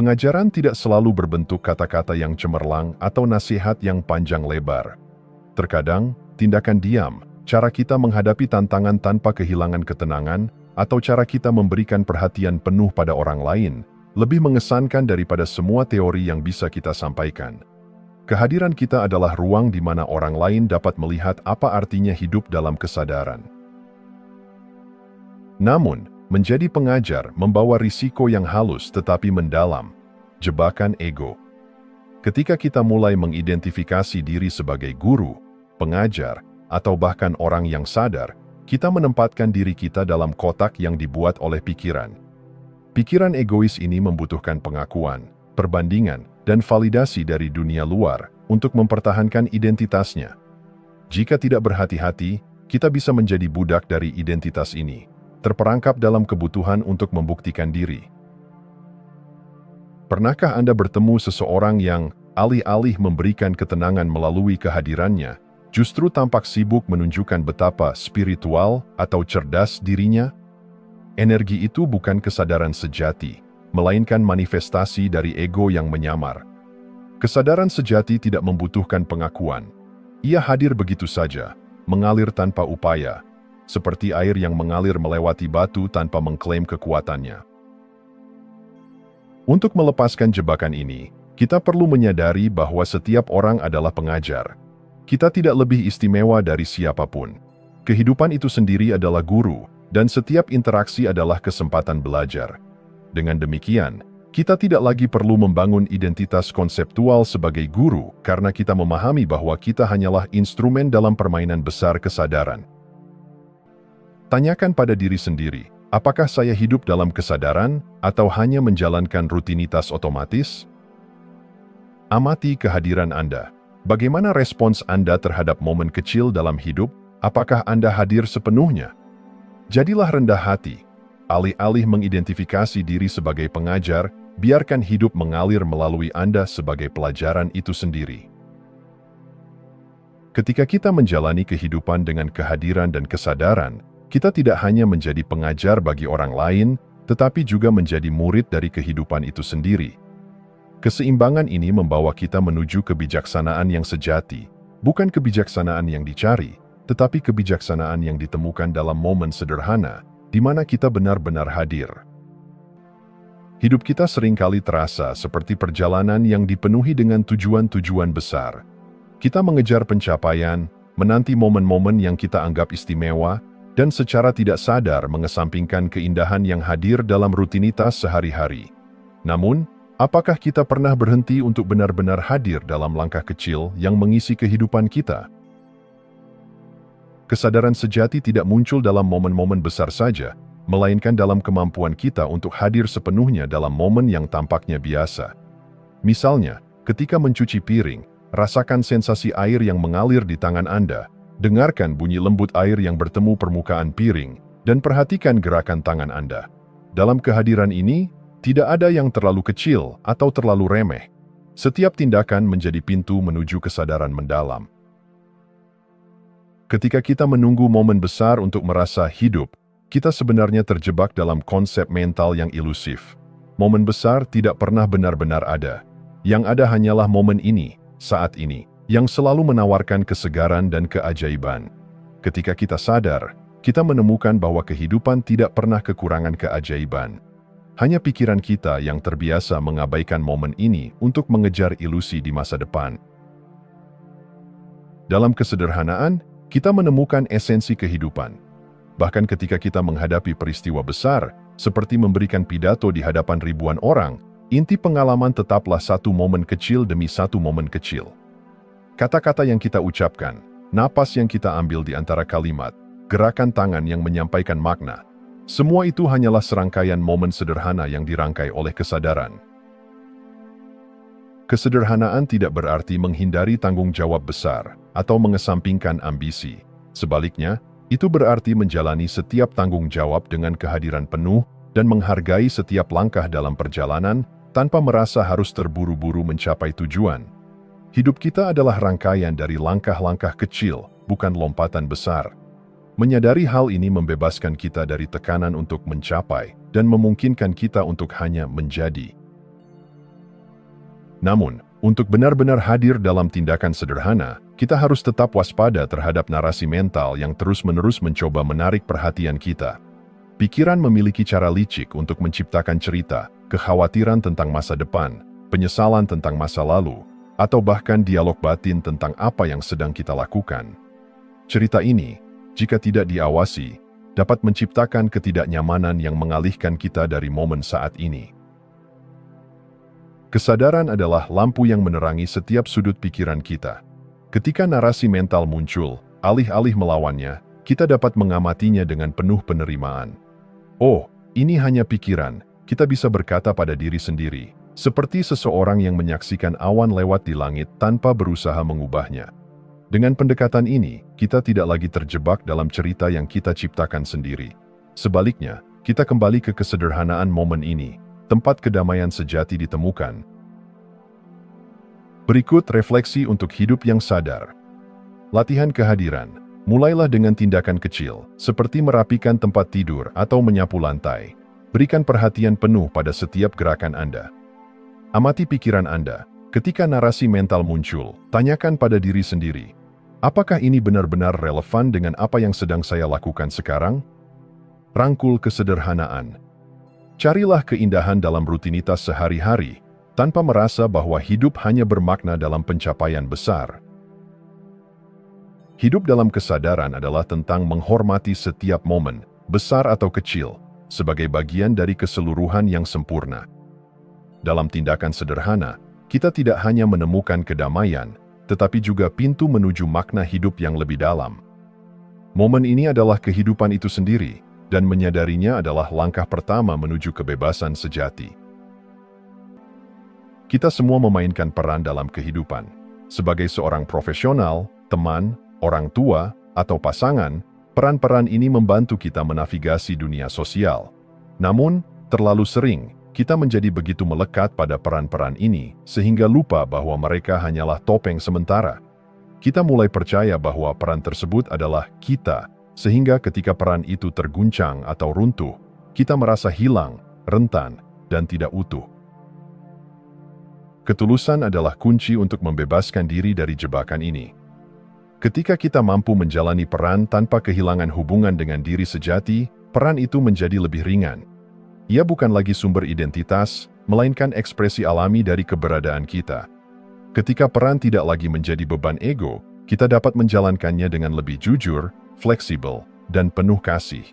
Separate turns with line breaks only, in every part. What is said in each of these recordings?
Pengajaran tidak selalu berbentuk kata-kata yang cemerlang atau nasihat yang panjang lebar. Terkadang, tindakan diam, cara kita menghadapi tantangan tanpa kehilangan ketenangan, atau cara kita memberikan perhatian penuh pada orang lain, lebih mengesankan daripada semua teori yang bisa kita sampaikan. Kehadiran kita adalah ruang di mana orang lain dapat melihat apa artinya hidup dalam kesadaran. Namun, menjadi pengajar membawa risiko yang halus tetapi mendalam, jebakan ego. Ketika kita mulai mengidentifikasi diri sebagai guru, pengajar, atau bahkan orang yang sadar, kita menempatkan diri kita dalam kotak yang dibuat oleh pikiran. Pikiran egois ini membutuhkan pengakuan, perbandingan, dan validasi dari dunia luar untuk mempertahankan identitasnya. Jika tidak berhati-hati, kita bisa menjadi budak dari identitas ini, terperangkap dalam kebutuhan untuk membuktikan diri. Pernahkah Anda bertemu seseorang yang, alih-alih memberikan ketenangan melalui kehadirannya, justru tampak sibuk menunjukkan betapa spiritual atau cerdas dirinya? Energi itu bukan kesadaran sejati, melainkan manifestasi dari ego yang menyamar. Kesadaran sejati tidak membutuhkan pengakuan. Ia hadir begitu saja, mengalir tanpa upaya, seperti air yang mengalir melewati batu tanpa mengklaim kekuatannya. Untuk melepaskan jebakan ini, kita perlu menyadari bahwa setiap orang adalah pengajar. Kita tidak lebih istimewa dari siapapun. Kehidupan itu sendiri adalah guru, dan setiap interaksi adalah kesempatan belajar. Dengan demikian, kita tidak lagi perlu membangun identitas konseptual sebagai guru karena kita memahami bahwa kita hanyalah instrumen dalam permainan besar kesadaran. Tanyakan pada diri sendiri, apakah saya hidup dalam kesadaran atau hanya menjalankan rutinitas otomatis? Amati kehadiran Anda. Bagaimana respons Anda terhadap momen kecil dalam hidup? Apakah Anda hadir sepenuhnya? Jadilah rendah hati. Alih-alih mengidentifikasi diri sebagai pengajar, biarkan hidup mengalir melalui Anda sebagai pelajaran itu sendiri. Ketika kita menjalani kehidupan dengan kehadiran dan kesadaran, kita tidak hanya menjadi pengajar bagi orang lain, tetapi juga menjadi murid dari kehidupan itu sendiri. Keseimbangan ini membawa kita menuju kebijaksanaan yang sejati, bukan kebijaksanaan yang dicari, tetapi kebijaksanaan yang ditemukan dalam momen sederhana, di mana kita benar-benar hadir. Hidup kita seringkali terasa seperti perjalanan yang dipenuhi dengan tujuan-tujuan besar. Kita mengejar pencapaian, menanti momen-momen yang kita anggap istimewa, dan secara tidak sadar mengesampingkan keindahan yang hadir dalam rutinitas sehari-hari. Namun, apakah kita pernah berhenti untuk benar-benar hadir dalam langkah kecil yang mengisi kehidupan kita? Kesadaran sejati tidak muncul dalam momen-momen besar saja, melainkan dalam kemampuan kita untuk hadir sepenuhnya dalam momen yang tampaknya biasa. Misalnya, ketika mencuci piring, rasakan sensasi air yang mengalir di tangan Anda, dengarkan bunyi lembut air yang bertemu permukaan piring, dan perhatikan gerakan tangan Anda. Dalam kehadiran ini, tidak ada yang terlalu kecil atau terlalu remeh. Setiap tindakan menjadi pintu menuju kesadaran mendalam. Ketika kita menunggu momen besar untuk merasa hidup, kita sebenarnya terjebak dalam konsep mental yang ilusif. Momen besar tidak pernah benar-benar ada. Yang ada hanyalah momen ini, saat ini, yang selalu menawarkan kesegaran dan keajaiban. Ketika kita sadar, kita menemukan bahwa kehidupan tidak pernah kekurangan keajaiban. Hanya pikiran kita yang terbiasa mengabaikan momen ini untuk mengejar ilusi di masa depan. Dalam kesederhanaan, kita menemukan esensi kehidupan. Bahkan ketika kita menghadapi peristiwa besar, seperti memberikan pidato di hadapan ribuan orang, inti pengalaman tetaplah satu momen kecil demi satu momen kecil. Kata-kata yang kita ucapkan, napas yang kita ambil di antara kalimat, gerakan tangan yang menyampaikan makna, semua itu hanyalah serangkaian momen sederhana yang dirangkai oleh kesadaran. Kesederhanaan tidak berarti menghindari tanggung jawab besar atau mengesampingkan ambisi. Sebaliknya, itu berarti menjalani setiap tanggung jawab dengan kehadiran penuh dan menghargai setiap langkah dalam perjalanan tanpa merasa harus terburu-buru mencapai tujuan. Hidup kita adalah rangkaian dari langkah-langkah kecil, bukan lompatan besar. Menyadari hal ini membebaskan kita dari tekanan untuk mencapai dan memungkinkan kita untuk hanya menjadi. Namun, untuk benar-benar hadir dalam tindakan sederhana, kita harus tetap waspada terhadap narasi mental yang terus-menerus mencoba menarik perhatian kita. Pikiran memiliki cara licik untuk menciptakan cerita, kekhawatiran tentang masa depan, penyesalan tentang masa lalu, atau bahkan dialog batin tentang apa yang sedang kita lakukan. Cerita ini, jika tidak diawasi, dapat menciptakan ketidaknyamanan yang mengalihkan kita dari momen saat ini. Kesadaran adalah lampu yang menerangi setiap sudut pikiran kita. Ketika narasi mental muncul, alih-alih melawannya, kita dapat mengamatinya dengan penuh penerimaan. Oh, ini hanya pikiran, kita bisa berkata pada diri sendiri, seperti seseorang yang menyaksikan awan lewat di langit tanpa berusaha mengubahnya. Dengan pendekatan ini, kita tidak lagi terjebak dalam cerita yang kita ciptakan sendiri. Sebaliknya, kita kembali ke kesederhanaan momen ini, tempat kedamaian sejati ditemukan. Berikut refleksi untuk hidup yang sadar. Latihan kehadiran. Mulailah dengan tindakan kecil, seperti merapikan tempat tidur atau menyapu lantai. Berikan perhatian penuh pada setiap gerakan Anda. Amati pikiran Anda. Ketika narasi mental muncul, tanyakan pada diri sendiri, apakah ini benar-benar relevan dengan apa yang sedang saya lakukan sekarang? Rangkul kesederhanaan. Carilah keindahan dalam rutinitas sehari-hari, tanpa merasa bahwa hidup hanya bermakna dalam pencapaian besar. Hidup dalam kesadaran adalah tentang menghormati setiap momen, besar atau kecil, sebagai bagian dari keseluruhan yang sempurna. Dalam tindakan sederhana, kita tidak hanya menemukan kedamaian, tetapi juga pintu menuju makna hidup yang lebih dalam. Momen ini adalah kehidupan itu sendiri, dan menyadarinya adalah langkah pertama menuju kebebasan sejati. Kita semua memainkan peran dalam kehidupan. Sebagai seorang profesional, teman, orang tua, atau pasangan, peran-peran ini membantu kita menavigasi dunia sosial. Namun, terlalu sering, kita menjadi begitu melekat pada peran-peran ini, sehingga lupa bahwa mereka hanyalah topeng sementara. Kita mulai percaya bahwa peran tersebut adalah kita, sehingga ketika peran itu terguncang atau runtuh, kita merasa hilang, rentan, dan tidak utuh. Ketulusan adalah kunci untuk membebaskan diri dari jebakan ini. Ketika kita mampu menjalani peran tanpa kehilangan hubungan dengan diri sejati, peran itu menjadi lebih ringan. Ia bukan lagi sumber identitas, melainkan ekspresi alami dari keberadaan kita. Ketika peran tidak lagi menjadi beban ego, kita dapat menjalankannya dengan lebih jujur, fleksibel, dan penuh kasih.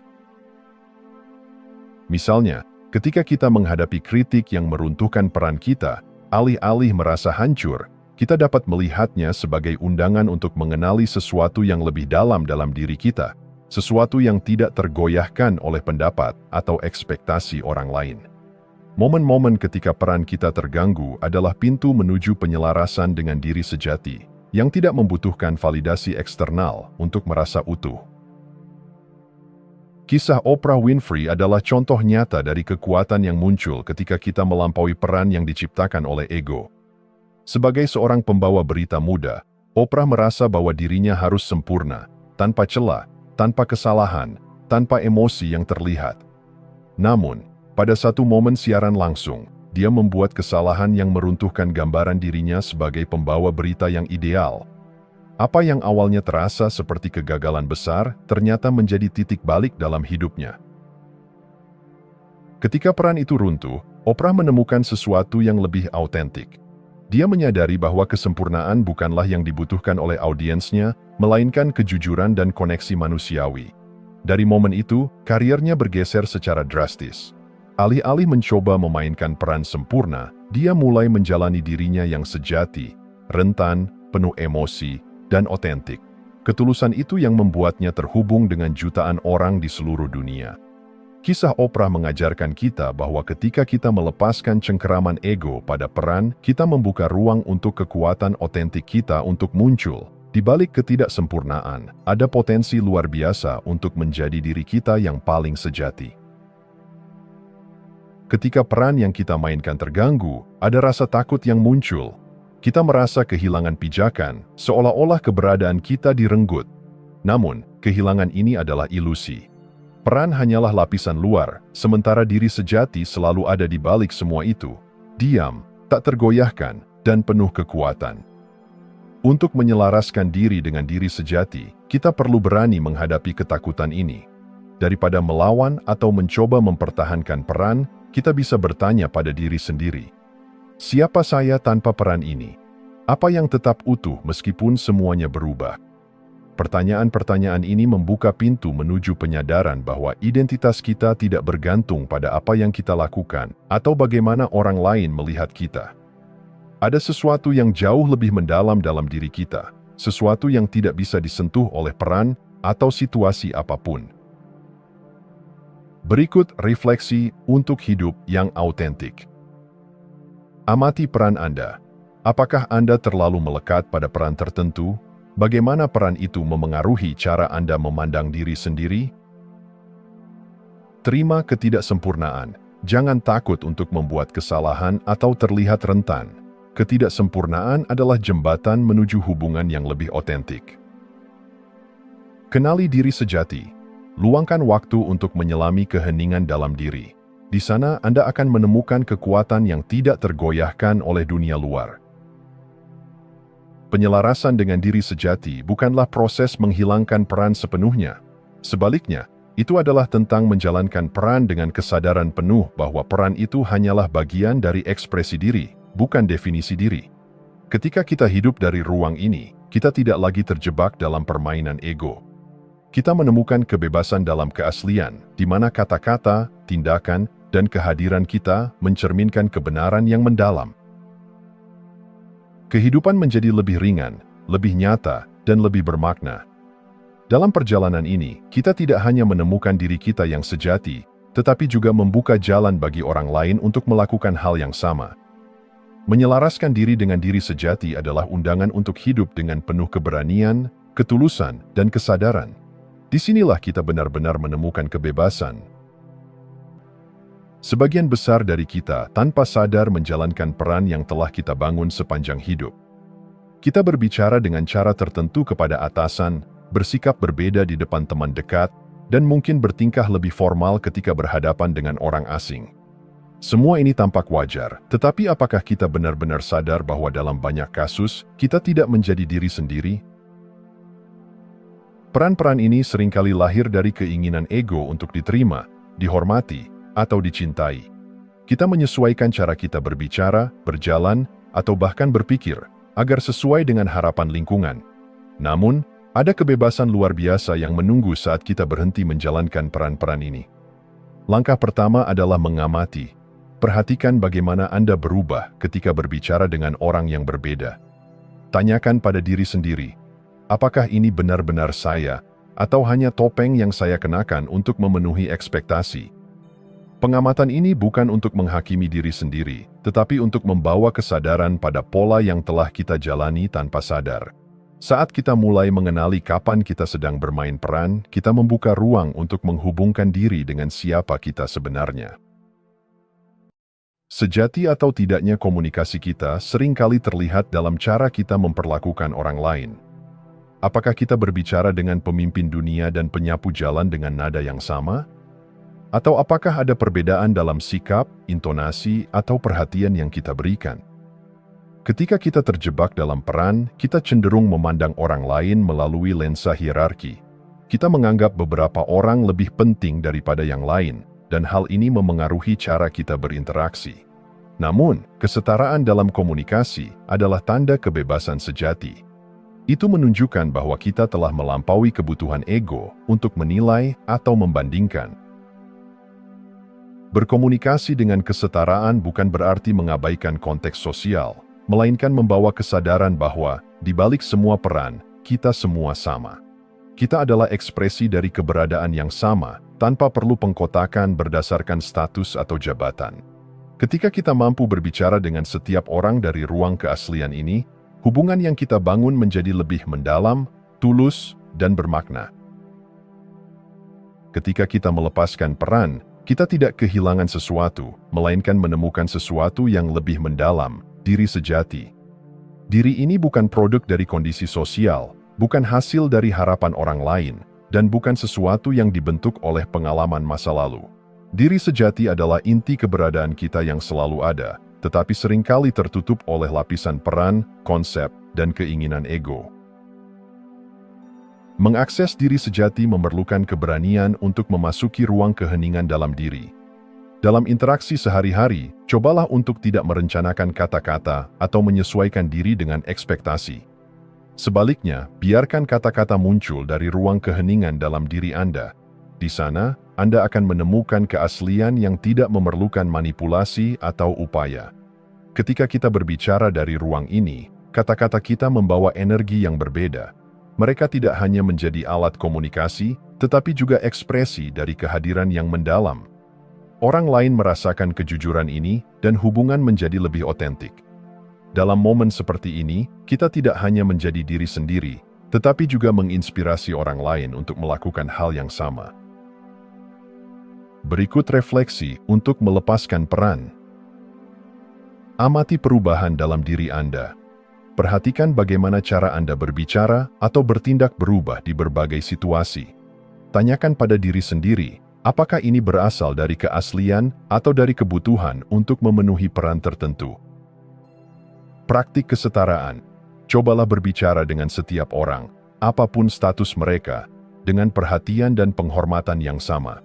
Misalnya, ketika kita menghadapi kritik yang meruntuhkan peran kita, alih-alih merasa hancur, kita dapat melihatnya sebagai undangan untuk mengenali sesuatu yang lebih dalam diri kita, sesuatu yang tidak tergoyahkan oleh pendapat atau ekspektasi orang lain. Momen-momen ketika peran kita terganggu adalah pintu menuju penyelarasan dengan diri sejati, yang tidak membutuhkan validasi eksternal untuk merasa utuh. Kisah Oprah Winfrey adalah contoh nyata dari kekuatan yang muncul ketika kita melampaui peran yang diciptakan oleh ego. Sebagai seorang pembawa berita muda, Oprah merasa bahwa dirinya harus sempurna, tanpa celah, tanpa kesalahan, tanpa emosi yang terlihat. Namun, pada satu momen siaran langsung, dia membuat kesalahan yang meruntuhkan gambaran dirinya sebagai pembawa berita yang ideal. Apa yang awalnya terasa seperti kegagalan besar, ternyata menjadi titik balik dalam hidupnya. Ketika peran itu runtuh, Oprah menemukan sesuatu yang lebih autentik. Dia menyadari bahwa kesempurnaan bukanlah yang dibutuhkan oleh audiensnya, melainkan kejujuran dan koneksi manusiawi. Dari momen itu, karirnya bergeser secara drastis. Alih-alih mencoba memainkan peran sempurna, dia mulai menjalani dirinya yang sejati, rentan, penuh emosi, dan otentik. Ketulusan itu yang membuatnya terhubung dengan jutaan orang di seluruh dunia. Kisah Oprah mengajarkan kita bahwa ketika kita melepaskan cengkeraman ego pada peran, kita membuka ruang untuk kekuatan otentik kita untuk muncul. Di balik ketidaksempurnaan, ada potensi luar biasa untuk menjadi diri kita yang paling sejati. Ketika peran yang kita mainkan terganggu, ada rasa takut yang muncul. Kita merasa kehilangan pijakan, seolah-olah keberadaan kita direnggut. Namun, kehilangan ini adalah ilusi. Peran hanyalah lapisan luar, sementara diri sejati selalu ada di balik semua itu. Diam, tak tergoyahkan, dan penuh kekuatan. Untuk menyelaraskan diri dengan diri sejati, kita perlu berani menghadapi ketakutan ini. Daripada melawan atau mencoba mempertahankan peran, kita bisa bertanya pada diri sendiri, siapa saya tanpa peran ini? Apa yang tetap utuh meskipun semuanya berubah? Pertanyaan-pertanyaan ini membuka pintu menuju penyadaran bahwa identitas kita tidak bergantung pada apa yang kita lakukan atau bagaimana orang lain melihat kita. Ada sesuatu yang jauh lebih mendalam dalam diri kita, sesuatu yang tidak bisa disentuh oleh peran atau situasi apapun. Berikut refleksi untuk hidup yang autentik. Amati peran Anda. Apakah Anda terlalu melekat pada peran tertentu? Bagaimana peran itu memengaruhi cara Anda memandang diri sendiri? Terima ketidaksempurnaan. Jangan takut untuk membuat kesalahan atau terlihat rentan. Ketidaksempurnaan adalah jembatan menuju hubungan yang lebih otentik. Kenali diri sejati. Luangkan waktu untuk menyelami keheningan dalam diri. Di sana Anda akan menemukan kekuatan yang tidak tergoyahkan oleh dunia luar. Penyelarasan dengan diri sejati bukanlah proses menghilangkan peran sepenuhnya. Sebaliknya, itu adalah tentang menjalankan peran dengan kesadaran penuh bahwa peran itu hanyalah bagian dari ekspresi diri, bukan definisi diri. Ketika kita hidup dari ruang ini, kita tidak lagi terjebak dalam permainan ego. Kita menemukan kebebasan dalam keaslian, di mana kata-kata, tindakan, dan kehadiran kita mencerminkan kebenaran yang mendalam. Kehidupan menjadi lebih ringan, lebih nyata, dan lebih bermakna. Dalam perjalanan ini, kita tidak hanya menemukan diri kita yang sejati, tetapi juga membuka jalan bagi orang lain untuk melakukan hal yang sama. Menyelaraskan diri dengan diri sejati adalah undangan untuk hidup dengan penuh keberanian, ketulusan, dan kesadaran. Disinilah kita benar-benar menemukan kebebasan. Sebagian besar dari kita tanpa sadar menjalankan peran yang telah kita bangun sepanjang hidup. Kita berbicara dengan cara tertentu kepada atasan, bersikap berbeda di depan teman dekat, dan mungkin bertingkah lebih formal ketika berhadapan dengan orang asing. Semua ini tampak wajar, tetapi apakah kita benar-benar sadar bahwa dalam banyak kasus, kita tidak menjadi diri sendiri? Peran-peran ini seringkali lahir dari keinginan ego untuk diterima, dihormati, atau dicintai. Kita menyesuaikan cara kita berbicara, berjalan, atau bahkan berpikir, agar sesuai dengan harapan lingkungan. Namun, ada kebebasan luar biasa yang menunggu saat kita berhenti menjalankan peran-peran ini. Langkah pertama adalah mengamati. Perhatikan bagaimana Anda berubah ketika berbicara dengan orang yang berbeda. Tanyakan pada diri sendiri, apakah ini benar-benar saya, atau hanya topeng yang saya kenakan untuk memenuhi ekspektasi? Pengamatan ini bukan untuk menghakimi diri sendiri, tetapi untuk membawa kesadaran pada pola yang telah kita jalani tanpa sadar. Saat kita mulai mengenali kapan kita sedang bermain peran, kita membuka ruang untuk menghubungkan diri dengan siapa kita sebenarnya. Sejati atau tidaknya komunikasi kita seringkali terlihat dalam cara kita memperlakukan orang lain. Apakah kita berbicara dengan pemimpin dunia dan penyapu jalan dengan nada yang sama? Atau apakah ada perbedaan dalam sikap, intonasi, atau perhatian yang kita berikan? Ketika kita terjebak dalam peran, kita cenderung memandang orang lain melalui lensa hierarki. Kita menganggap beberapa orang lebih penting daripada yang lain, dan hal ini memengaruhi cara kita berinteraksi. Namun, kesetaraan dalam komunikasi adalah tanda kebebasan sejati. Itu menunjukkan bahwa kita telah melampaui kebutuhan ego untuk menilai atau membandingkan. Berkomunikasi dengan kesetaraan bukan berarti mengabaikan konteks sosial, melainkan membawa kesadaran bahwa, di balik semua peran, kita semua sama. Kita adalah ekspresi dari keberadaan yang sama, tanpa perlu pengkotakan berdasarkan status atau jabatan. Ketika kita mampu berbicara dengan setiap orang dari ruang keaslian ini, hubungan yang kita bangun menjadi lebih mendalam, tulus, dan bermakna. Ketika kita melepaskan peran, kita tidak kehilangan sesuatu, melainkan menemukan sesuatu yang lebih mendalam, diri sejati. Diri ini bukan produk dari kondisi sosial, bukan hasil dari harapan orang lain, dan bukan sesuatu yang dibentuk oleh pengalaman masa lalu. Diri sejati adalah inti keberadaan kita yang selalu ada, tetapi seringkali tertutup oleh lapisan peran, konsep, dan keinginan ego. Mengakses diri sejati memerlukan keberanian untuk memasuki ruang keheningan dalam diri. Dalam interaksi sehari-hari, cobalah untuk tidak merencanakan kata-kata atau menyesuaikan diri dengan ekspektasi. Sebaliknya, biarkan kata-kata muncul dari ruang keheningan dalam diri Anda. Di sana, Anda akan menemukan keaslian yang tidak memerlukan manipulasi atau upaya. Ketika kita berbicara dari ruang ini, kata-kata kita membawa energi yang berbeda. Mereka tidak hanya menjadi alat komunikasi, tetapi juga ekspresi dari kehadiran yang mendalam. Orang lain merasakan kejujuran ini, dan hubungan menjadi lebih otentik. Dalam momen seperti ini, kita tidak hanya menjadi diri sendiri, tetapi juga menginspirasi orang lain untuk melakukan hal yang sama. Berikut refleksi untuk melepaskan peran. Amati perubahan dalam diri Anda. Perhatikan bagaimana cara Anda berbicara atau bertindak berubah di berbagai situasi. Tanyakan pada diri sendiri, apakah ini berasal dari keaslian atau dari kebutuhan untuk memenuhi peran tertentu. Praktik kesetaraan. Cobalah berbicara dengan setiap orang, apapun status mereka, dengan perhatian dan penghormatan yang sama.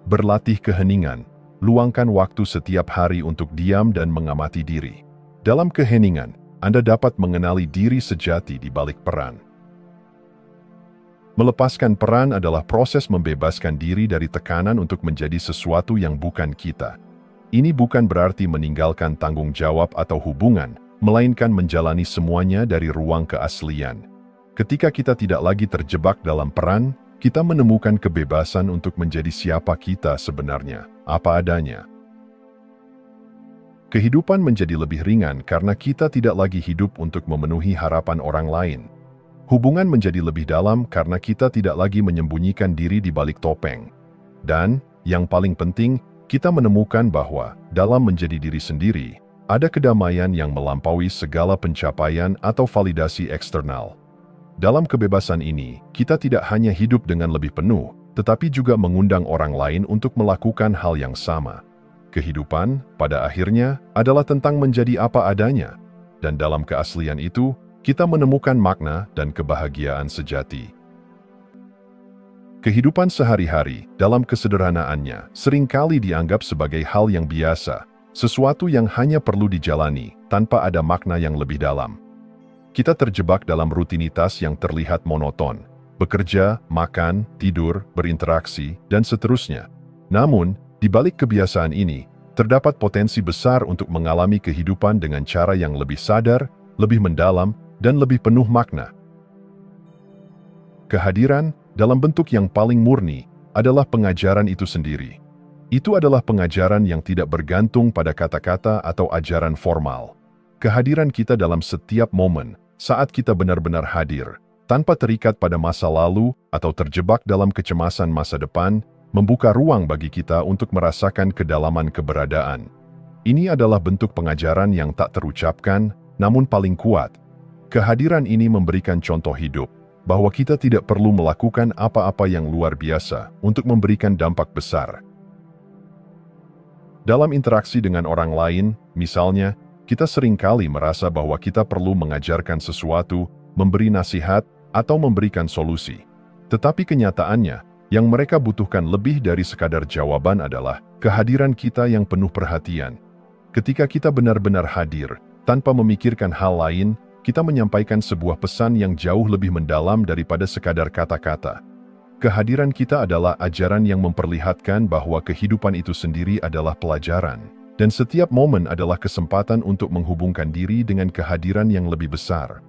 Berlatih keheningan. Luangkan waktu setiap hari untuk diam dan mengamati diri. Dalam keheningan, Anda dapat mengenali diri sejati di balik peran. Melepaskan peran adalah proses membebaskan diri dari tekanan untuk menjadi sesuatu yang bukan kita. Ini bukan berarti meninggalkan tanggung jawab atau hubungan, melainkan menjalani semuanya dari ruang keaslian. Ketika kita tidak lagi terjebak dalam peran, kita menemukan kebebasan untuk menjadi siapa kita sebenarnya, apa adanya. Kehidupan menjadi lebih ringan karena kita tidak lagi hidup untuk memenuhi harapan orang lain. Hubungan menjadi lebih dalam karena kita tidak lagi menyembunyikan diri di balik topeng. Dan, yang paling penting, kita menemukan bahwa, dalam menjadi diri sendiri, ada kedamaian yang melampaui segala pencapaian atau validasi eksternal. Dalam kebebasan ini, kita tidak hanya hidup dengan lebih penuh, tetapi juga mengundang orang lain untuk melakukan hal yang sama. Kehidupan, pada akhirnya, adalah tentang menjadi apa adanya. Dan dalam keaslian itu, kita menemukan makna dan kebahagiaan sejati. Kehidupan sehari-hari, dalam kesederhanaannya, seringkali dianggap sebagai hal yang biasa, sesuatu yang hanya perlu dijalani, tanpa ada makna yang lebih dalam. Kita terjebak dalam rutinitas yang terlihat monoton, bekerja, makan, tidur, berinteraksi, dan seterusnya. Namun, di balik kebiasaan ini, terdapat potensi besar untuk mengalami kehidupan dengan cara yang lebih sadar, lebih mendalam, dan lebih penuh makna. Kehadiran, dalam bentuk yang paling murni, adalah pengajaran itu sendiri. Itu adalah pengajaran yang tidak bergantung pada kata-kata atau ajaran formal. Kehadiran kita dalam setiap momen, saat kita benar-benar hadir, tanpa terikat pada masa lalu atau terjebak dalam kecemasan masa depan, membuka ruang bagi kita untuk merasakan kedalaman keberadaan. Ini adalah bentuk pengajaran yang tak terucapkan, namun paling kuat. Kehadiran ini memberikan contoh hidup, bahwa kita tidak perlu melakukan apa-apa yang luar biasa untuk memberikan dampak besar. Dalam interaksi dengan orang lain, misalnya, kita seringkali merasa bahwa kita perlu mengajarkan sesuatu, memberi nasihat, atau memberikan solusi. Tetapi kenyataannya, yang mereka butuhkan lebih dari sekadar jawaban adalah kehadiran kita yang penuh perhatian. Ketika kita benar-benar hadir, tanpa memikirkan hal lain, kita menyampaikan sebuah pesan yang jauh lebih mendalam daripada sekadar kata-kata. Kehadiran kita adalah ajaran yang memperlihatkan bahwa kehidupan itu sendiri adalah pelajaran. Dan setiap momen adalah kesempatan untuk menghubungkan diri dengan kehadiran yang lebih besar.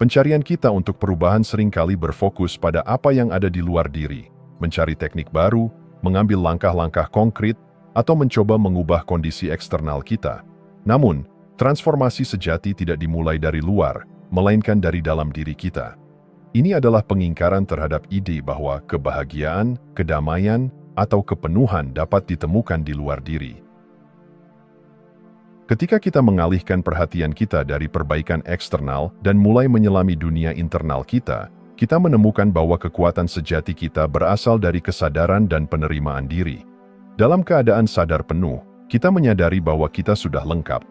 Pencarian kita untuk perubahan seringkali berfokus pada apa yang ada di luar diri, mencari teknik baru, mengambil langkah-langkah konkret, atau mencoba mengubah kondisi eksternal kita. Namun, transformasi sejati tidak dimulai dari luar, melainkan dari dalam diri kita. Ini adalah pengingkaran terhadap ide bahwa kebahagiaan, kedamaian, atau kepenuhan dapat ditemukan di luar diri. Ketika kita mengalihkan perhatian kita dari perbaikan eksternal dan mulai menyelami dunia internal kita, kita menemukan bahwa kekuatan sejati kita berasal dari kesadaran dan penerimaan diri. Dalam keadaan sadar penuh, kita menyadari bahwa kita sudah lengkap.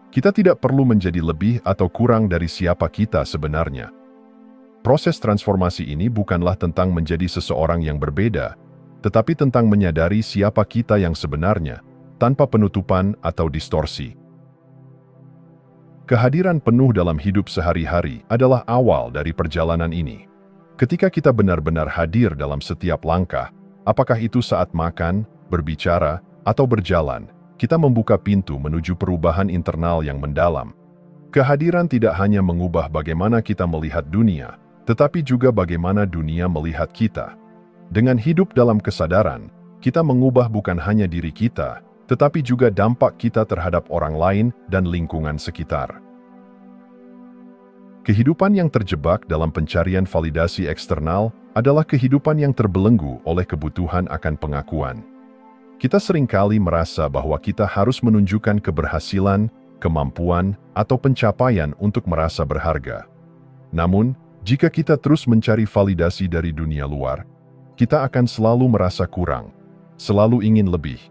Kita tidak perlu menjadi lebih atau kurang dari siapa kita sebenarnya. Proses transformasi ini bukanlah tentang menjadi seseorang yang berbeda, tetapi tentang menyadari siapa kita yang sebenarnya, tanpa penutupan atau distorsi. Kehadiran penuh dalam hidup sehari-hari adalah awal dari perjalanan ini. Ketika kita benar-benar hadir dalam setiap langkah, apakah itu saat makan, berbicara, atau berjalan, kita membuka pintu menuju perubahan internal yang mendalam. Kehadiran tidak hanya mengubah bagaimana kita melihat dunia, tetapi juga bagaimana dunia melihat kita. Dengan hidup dalam kesadaran, kita mengubah bukan hanya diri kita, tetapi juga dampak kita terhadap orang lain dan lingkungan sekitar. Kehidupan yang terjebak dalam pencarian validasi eksternal adalah kehidupan yang terbelenggu oleh kebutuhan akan pengakuan. Kita seringkali merasa bahwa kita harus menunjukkan keberhasilan, kemampuan, atau pencapaian untuk merasa berharga. Namun, jika kita terus mencari validasi dari dunia luar, kita akan selalu merasa kurang, selalu ingin lebih.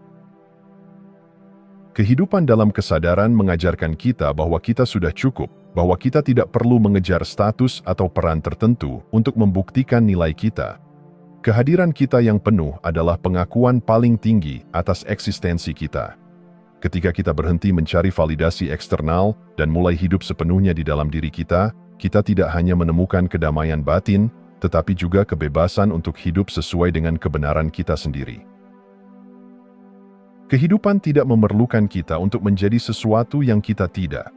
Kehidupan dalam kesadaran mengajarkan kita bahwa kita sudah cukup, bahwa kita tidak perlu mengejar status atau peran tertentu untuk membuktikan nilai kita. Kehadiran kita yang penuh adalah pengakuan paling tinggi atas eksistensi kita. Ketika kita berhenti mencari validasi eksternal dan mulai hidup sepenuhnya di dalam diri kita tidak hanya menemukan kedamaian batin, tetapi juga kebebasan untuk hidup sesuai dengan kebenaran kita sendiri. Kehidupan tidak memerlukan kita untuk menjadi sesuatu yang kita tidak.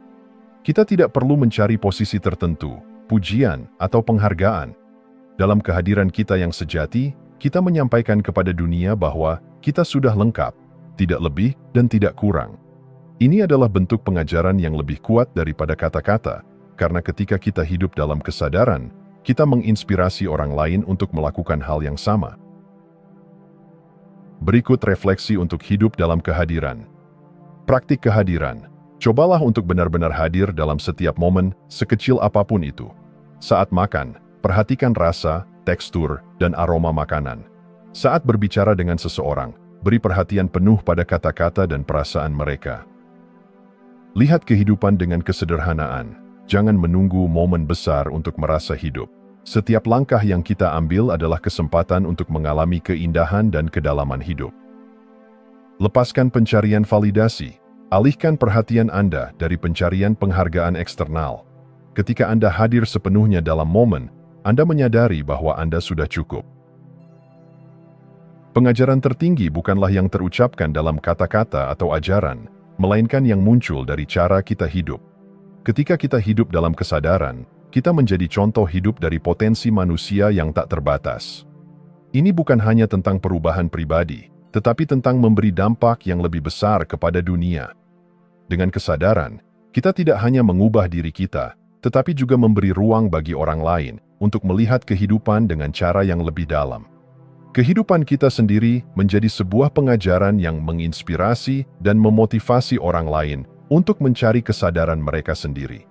Kita tidak perlu mencari posisi tertentu, pujian, atau penghargaan. Dalam kehadiran kita yang sejati, kita menyampaikan kepada dunia bahwa kita sudah lengkap, tidak lebih dan tidak kurang. Ini adalah bentuk pengajaran yang lebih kuat daripada kata-kata, karena ketika kita hidup dalam kesadaran, kita menginspirasi orang lain untuk melakukan hal yang sama. Berikut refleksi untuk hidup dalam kehadiran. Praktik kehadiran. Cobalah untuk benar-benar hadir dalam setiap momen, sekecil apapun itu. Saat makan, perhatikan rasa, tekstur, dan aroma makanan. Saat berbicara dengan seseorang, beri perhatian penuh pada kata-kata dan perasaan mereka. Lihat kehidupan dengan kesederhanaan. Jangan menunggu momen besar untuk merasa hidup. Setiap langkah yang kita ambil adalah kesempatan untuk mengalami keindahan dan kedalaman hidup. Lepaskan pencarian validasi. Alihkan perhatian Anda dari pencarian penghargaan eksternal. Ketika Anda hadir sepenuhnya dalam momen, Anda menyadari bahwa Anda sudah cukup. Pengajaran tertinggi bukanlah yang terucapkan dalam kata-kata atau ajaran, melainkan yang muncul dari cara kita hidup. Ketika kita hidup dalam kesadaran, kita menjadi contoh hidup dari potensi manusia yang tak terbatas. Ini bukan hanya tentang perubahan pribadi, tetapi tentang memberi dampak yang lebih besar kepada dunia. Dengan kesadaran, kita tidak hanya mengubah diri kita, tetapi juga memberi ruang bagi orang lain untuk melihat kehidupan dengan cara yang lebih dalam. Kehidupan kita sendiri menjadi sebuah pengajaran yang menginspirasi dan memotivasi orang lain untuk mencari kesadaran mereka sendiri.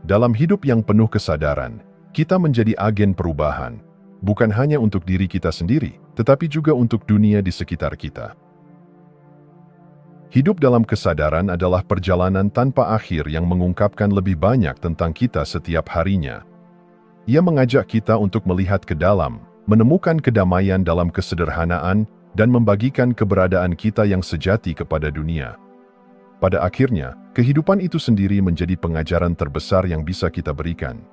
Dalam hidup yang penuh kesadaran, kita menjadi agen perubahan, bukan hanya untuk diri kita sendiri, tetapi juga untuk dunia di sekitar kita. Hidup dalam kesadaran adalah perjalanan tanpa akhir yang mengungkapkan lebih banyak tentang kita setiap harinya. Ia mengajak kita untuk melihat ke dalam, menemukan kedamaian dalam kesederhanaan, dan membagikan keberadaan kita yang sejati kepada dunia. Pada akhirnya, kehidupan itu sendiri menjadi pengajaran terbesar yang bisa kita berikan.